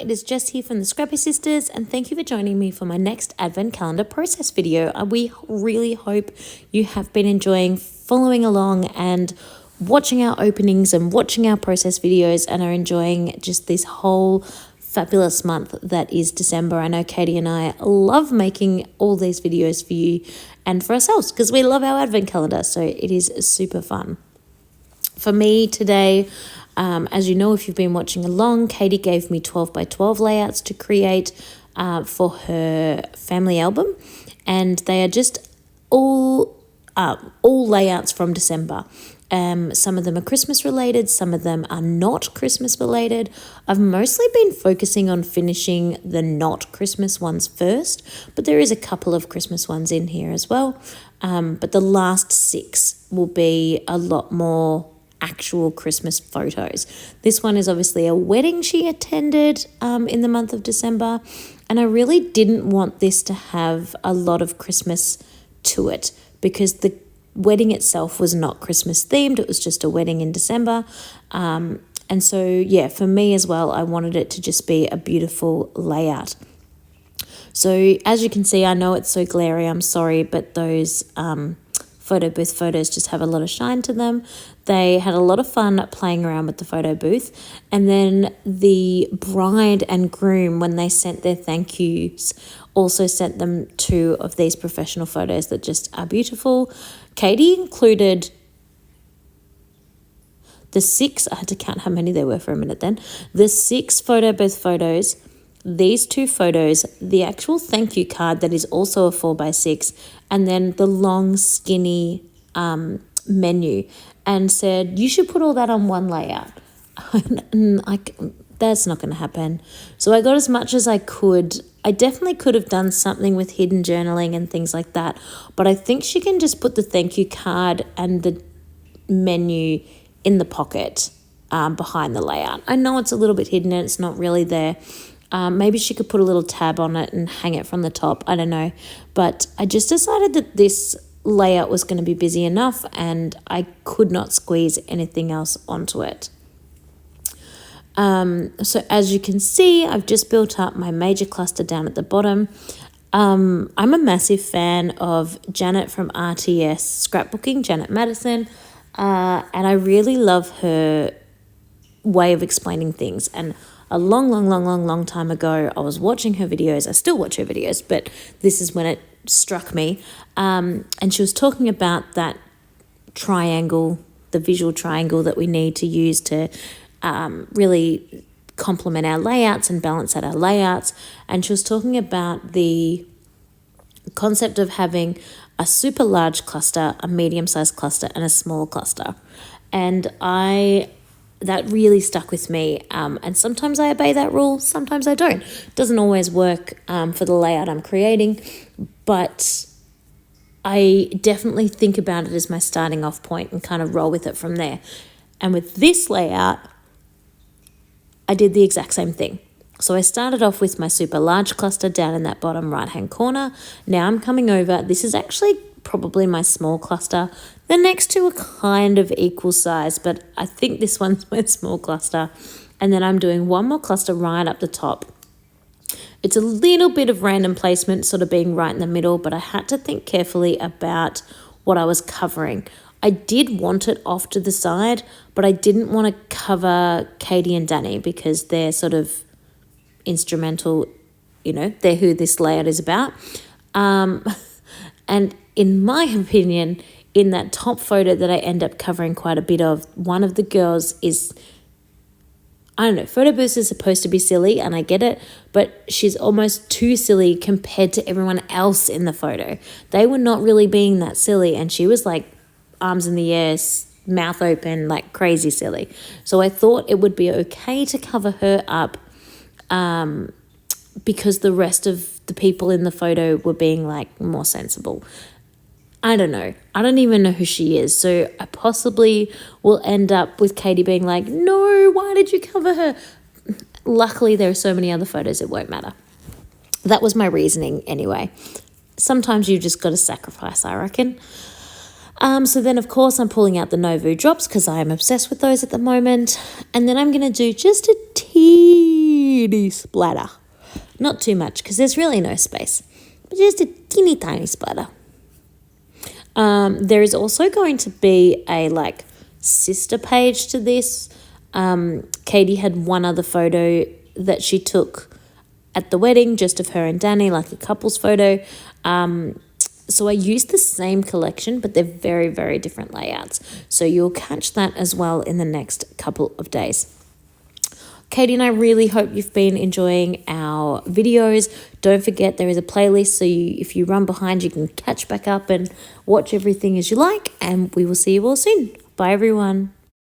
it is Jess here from the Scrappy Sisters, and thank you for joining me for my next Advent Calendar process video. We really hope you have been enjoying following along and watching our openings and watching our process videos and are enjoying just this whole fabulous month that is December. I know Katie and I love making all these videos for you and for ourselves because we love our Advent Calendar, so it is super fun. For me today, as you know, if you've been watching along, Katie gave me 12 by 12 layouts to create for her family album, and they are just all layouts from December. Some of them are Christmas related, some of them are not Christmas related. I've mostly been focusing on finishing the not Christmas ones first, but there is a couple of Christmas ones in here as well. But the last 6 will be a lot more actual Christmas photos. This one is obviously a wedding she attended in the month of December, and I really didn't want this to have a lot of Christmas to it because the wedding itself was not Christmas themed. It was just a wedding in December. And so, yeah, for me as well, I wanted it to just be a beautiful layout. So as you can see, I know it's so glary, I'm sorry, but those photo booth photos just have a lot of shine to them. They had a lot of fun playing around with the photo booth. And then the bride and groom, when they sent their thank yous, also sent them 2 of these professional photos that just are beautiful. Katie included the 6, I had to count how many there were for a minute then, the 6 photo booth photos, these 2 photos, the actual thank you card that is also a 4x6, and then the long skinny menu, and said, you should put all that on one layout. That's not going to happen. So I got as much as I could. I definitely could have done something with hidden journaling and things like that, but I think she can just put the thank you card and the menu in the pocket behind the layout. I know it's a little bit hidden and it's not really there. Maybe she could put a little tab on it and hang it from the top. I don't know. But I just decided that this layout was going to be busy enough and I could not squeeze anything else onto it. So as you can see, I've just built up my major cluster down at the bottom. I'm a massive fan of Janet from RTS Scrapbooking, Janet Madison, and I really love her way of explaining things. And a long time ago, I was watching her videos. I still watch her videos, but this is when it struck me. And she was talking about that triangle, the visual triangle that we need to use to really complement our layouts and balance out our layouts. And she was talking about the concept of having a super large cluster, a medium-sized cluster, and a small cluster. And that really stuck with me. And sometimes I obey that rule, sometimes I don't. It doesn't always work for the layout I'm creating, but I definitely think about it as my starting off point and kind of roll with it from there. And with this layout, I did the exact same thing. So I started off with my super large cluster down in that bottom right-hand corner. Now I'm coming over. This is actually probably my small cluster. The next 2 are kind of equal size, but I think this one's my small cluster. And then I'm doing one more cluster right up the top. It's a little bit of random placement, sort of being right in the middle, but I had to think carefully about what I was covering. I did want it off to the side, but I didn't want to cover Katie and Danny because they're sort of instrumental, they're who this layout is about. And in my opinion, in that top photo that I end up covering quite a bit of, one of the girls is, I don't know, photo booths is supposed to be silly and I get it, but she's almost too silly compared to everyone else in the photo. They were not really being that silly and she was like arms in the air, mouth open, like crazy silly. So I thought it would be okay to cover her up because the rest of the people in the photo were being like more sensible. I don't know. I don't even know who she is. So I possibly will end up with Katie being like, no, why did you cover her? Luckily, there are so many other photos, it won't matter. That was my reasoning anyway. Sometimes you just got to sacrifice, I reckon. So then, of course, I'm pulling out the Novu drops because I am obsessed with those at the moment. And then I'm going to do just a teeny teeny splatter. Not too much because there's really no space, but just a teeny tiny splatter. There is also going to be a sister page to this. Katie had one other photo that she took at the wedding, just of her and Danny, like a couple's photo. So I used the same collection, but they're very, very different layouts. So you'll catch that as well in the next couple of days. Katie and I really hope you've been enjoying our videos. Don't forget there is a playlist, so if you run behind, you can catch back up and watch everything as you like. And we will see you all soon. Bye, everyone.